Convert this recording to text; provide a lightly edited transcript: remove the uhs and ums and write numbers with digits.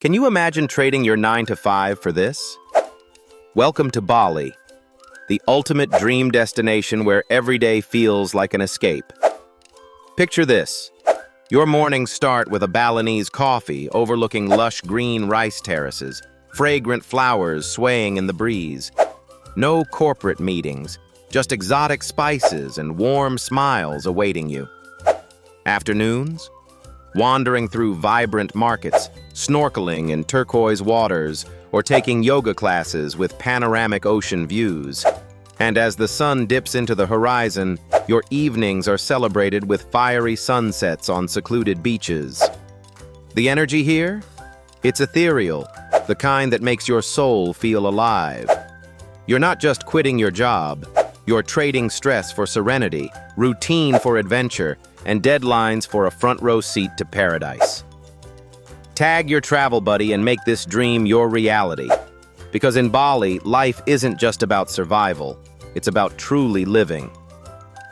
Can you imagine trading your 9 to 5 for this? Welcome to Bali, the ultimate dream destination where every day feels like an escape. Picture this. Your mornings start with a Balinese coffee overlooking lush green rice terraces, fragrant flowers swaying in the breeze. No corporate meetings, just exotic spices and warm smiles awaiting you. Afternoons? Wandering through vibrant markets, snorkeling in turquoise waters, or taking yoga classes with panoramic ocean views. And as the sun dips into the horizon, your evenings are celebrated with fiery sunsets on secluded beaches. The energy here? It's ethereal, the kind that makes your soul feel alive. You're not just quitting your job, you're trading stress for serenity, routine for adventure, and deadlines for a front-row seat to paradise. Tag your travel buddy and make this dream your reality. Because in Bali, life isn't just about survival, it's about truly living.